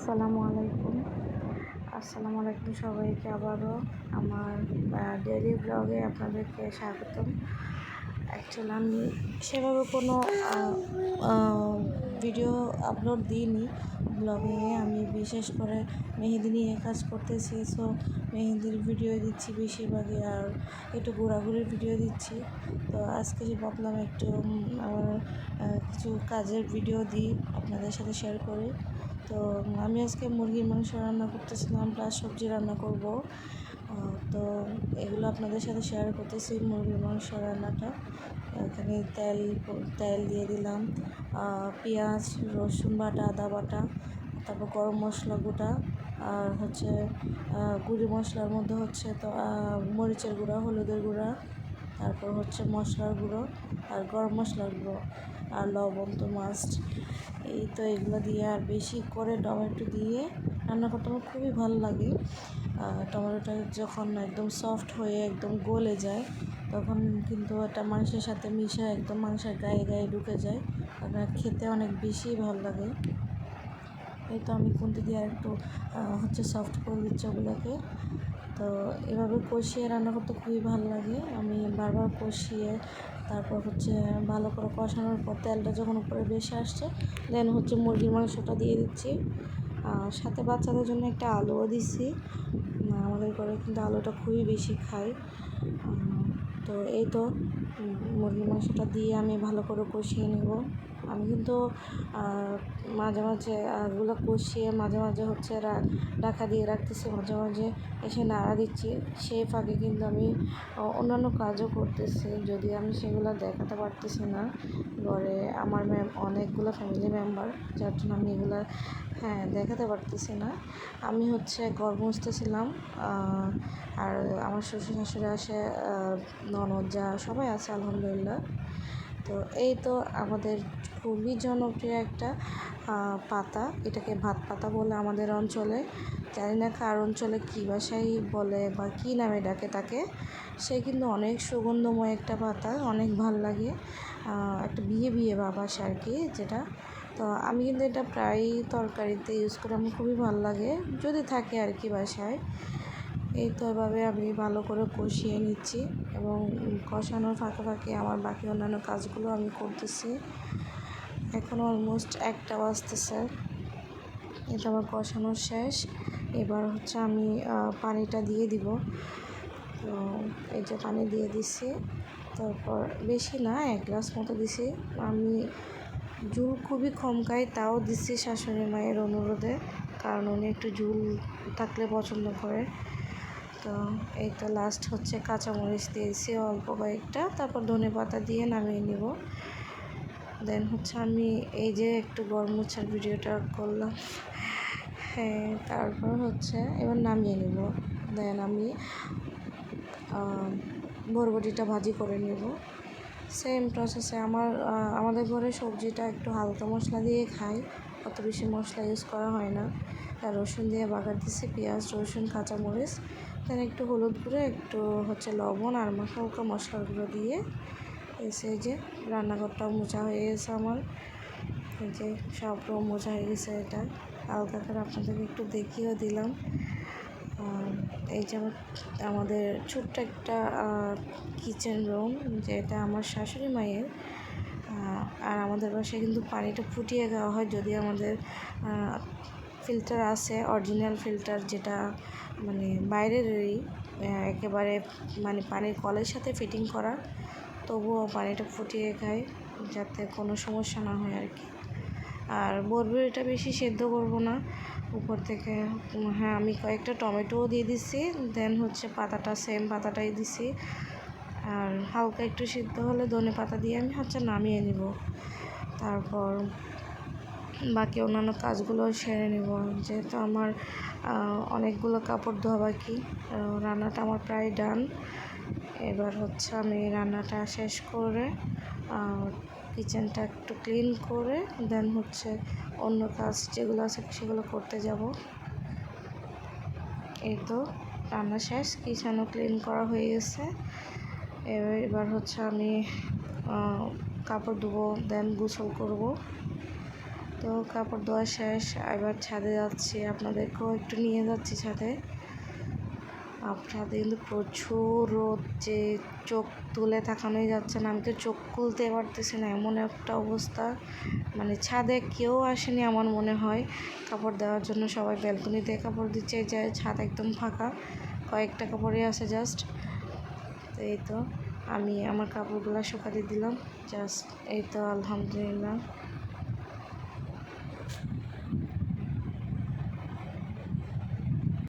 আসসালামু আলাইকুম সবাইকে আবারও আমার ডেইলি ব্লগে আপনাদেরকে স্বাগতম। অ্যাকচুয়ালি আমি সেভাবে কোনো ভিডিও আপলোড দিইনি ব্লগে। আমি বিশেষ করে মেহেদি নিয়ে কাজ করতেছি, সো মেহেদির ভিডিও দিচ্ছি বেশিরভাগই, আর একটু ঘোরাঘুরির ভিডিও দিচ্ছি। তো আজকে ভাবলাম একটু আমার কিছু কাজের ভিডিও দিই, আপনাদের সাথে শেয়ার করি। তো আমি আজকে মুরগির মাংস রান্না করতেছিলাম, প্লাস সবজি রান্না করব। তো এগুলো আপনাদের সাথে শেয়ার করতেছি। মুরগির মাংস রান্নাটা, এখানে তেল দিয়ে দিলাম, পেঁয়াজ, রসুন বাটা, আদা বাটা, তারপর গরম মশলা গোটা, আর হচ্ছে গুঁড়ি মশলার মধ্যে হচ্ছে তো মরিচের গুঁড়া, হলুদের গুঁড়া, তারপর হচ্ছে মশলার গুঁড়ো আর গরম মশলার গুঁড়ো, আর লবণ তো মাস্ট। এই তো এগুলো দিয়ে আর বেশি করে টমেটো দিয়ে রান্না করতে আমার খুবই ভালো লাগে। টমেটোটা যখন একদম সফট হয়ে একদম গলে যায়, তখন কিন্তু এটা মাংসের সাথে মিশে একদম মাংসের গায়ে গায়ে ঢুকে যায়, আপনার খেতে অনেক বেশি ভালো লাগে। এই তো আমি খুন্তি দিয়ে একটু হচ্ছে সফট করে দিচ্ছি ওগুলোকে। তো এভাবে কষিয়ে রান্না করতে খুবই ভালো লাগে। আমি বারবার কষিয়ে তারপর হচ্ছে ভালো করে কষানোর পর তেলটা যখন উপরে বেশি আসছে, দেন হচ্ছে মুরগির মাংসটা দিয়ে দিচ্ছি। সাথে বাচ্চাদের জন্য একটা আলুও দিচ্ছি। আমাদের ঘরে কিন্তু আলুটা খুবই বেশি খায়। তো এই তো মুরগির মাংসটা দিয়ে আমি ভালো করে কষিয়ে নেব। আমি কিন্তু মাঝে মাঝে এগুলো কষিয়ে মাঝে মাঝে হচ্ছে ঢাকা দিয়ে রাখতেছি, মাঝে মাঝে এসে নাড়া দিচ্ছি। সেই ফাঁকে কিন্তু আমি অন্যান্য কাজও করতেছি, যদি আমি সেগুলো দেখাতে পারতেছি না। ঘরে আমার অনেকগুলো ফ্যামিলি মেম্বার, যার জন্য আমি এগুলো দেখাতে পারতেছি না। আমি হচ্ছে ঘর মুছতেছিলাম, আর আমার শ্বশুর শাশুড়ি আসে, ননদ যা সবাই আছে আলহামদুলিল্লাহ। তো এই তো আমাদের খুবই জনপ্রিয় একটা পাতা, এটাকে ভাত পাতা বলে আমাদের অঞ্চলে। জানি না কার অঞ্চলে কী ভাষায় বলে বা কী নামে ডাকে তাকে। সে কিন্তু অনেক সুগন্ধময় একটা পাতা, অনেক ভাল লাগে, একটা বিয়ে বিয়ে ভাব আসে আর কি যেটা। তো আমি কিন্তু এটা প্রায় তরকারিতে ইউজ করে, আমার খুবই ভালো লাগে যদি থাকে আর কি বাসায়। এই তো এভাবে আমি ভালো করে কষিয়ে নিচ্ছি, এবং কষানোর ফাঁকে ফাঁকে আমার বাকি অন্যান্য কাজগুলো আমি করতেছি। এখন অলমোস্ট 1টা বাজতেছে, এটা আমার কষানো শেষ। এবার হচ্ছে আমি পানিটা দিয়ে দিব। তো এই যে পানি দিয়ে দিছি, তারপর বেশি না 1 গ্লাস মতো দিছি। আমি ঝুল খুবই কম খাই, তাও দিচ্ছি শাশুড়ি মায়ের অনুরোধে, কারণ উনি একটু ঝুল থাকলে পছন্দ করে। তো এই তো লাস্ট হচ্ছে কাঁচামরিচ দিয়েছি অল্প কয়েকটা, তারপর ধনেপাতা দিয়ে নামিয়ে নিব। দেন হচ্ছে আমি এই যে একটু গরম মোছার ভিডিওটা করলাম, তারপর হচ্ছে এবার নামিয়ে নিব। দেন আমি বরবটিটা ভাজি করে নেব। সেম প্রসেসে আমাদের ঘরে সবজিটা একটু হালকা মশলা দিয়ে খাই, অত বেশি মশলা ইউজ করা হয় না। রসুন দিয়ে বাগার দিছি, পেঁয়াজ, রসুন, কাঁচামরিচ, দেন একটু হলুদ গুঁড়ো, একটু হচ্ছে লবণ আর হালকা মশলার গুঁড়ো দিয়ে এই যে রান্নাঘরটাও মোছা হয়ে গেছে আমার। এই যে সব রুম মোছা হয়ে গেছে, এটা হালকা করে আপনাদেরকে একটু দেখিয়েও দিলাম। এই যে আমাদের ছোট্ট একটা কিচেন রুম, যেটা আমার শাশুড়ি মায়ের। আর আমাদের বাসায় কিন্তু পানিটা ফুটিয়ে দেওয়া হয়, যদি আমাদের ফিল্টার আছে, অরিজিনাল ফিল্টার, যেটা মানে বাইরেরই, একেবারে মানে পানির কলের সাথে ফিটিং করা, তবুও পানিটা ফুটিয়ে খায় যাতে কোনো সমস্যা না হয় আর কি। আর বরবটিটা বেশি সেদ্ধ করব না, উপর থেকে আমি কয়েকটা টমেটোও দিয়ে দিছি। দেন হচ্ছে পাতাটা সেম পাতাটাই দিছি, আর হালকা একটু সিদ্ধ হলে ধনেপাতা দিয়ে আমি হচ্ছে নামিয়ে নিব। তারপর বাকি অন্যান্য কাজগুলো সেরে নেব, যেহেতু আমার অনেকগুলো কাপড় ধোয়া বাকি। রান্নাটা আমার প্রায় ডান। এবার হচ্ছে আমি রান্নাটা শেষ করে কিচেনটা একটু ক্লিন করে দেন হচ্ছে অন্য কাজ যেগুলো আছে সেগুলো করতে যাব। এই তো রান্না শেষ, কিচেনও ক্লিন করা হয়ে গেছে। এবার হচ্ছে আমি কাপড় ধোবো, দেন গোসল করব। তো কাপড় ধোয়া শেষ, এবার ছাদে যাচ্ছি, আপনাদেরকেও একটু নিয়ে যাচ্ছি ছাদে। ছাদে কিন্তু প্রচুর রোদ, যে চোখ তুলে তাকানোই যাচ্ছে না, আমি তো চোখ খুলতে পারতেছি না, এমন একটা অবস্থা। মানে ছাদে কেউ আসেনি আমার মনে হয় কাপড় দেওয়ার জন্য, সবাই ব্যালকনিতে কাপড় দিচ্ছে, যে ছাদ একদম ফাঁকা, কয়েকটা কাপড়ই আছে জাস্ট। তো এই তো আমি আমার কাপড়গুলো শুকাতে দিলাম জাস্ট, এই তো আলহামদুলিল্লাহ।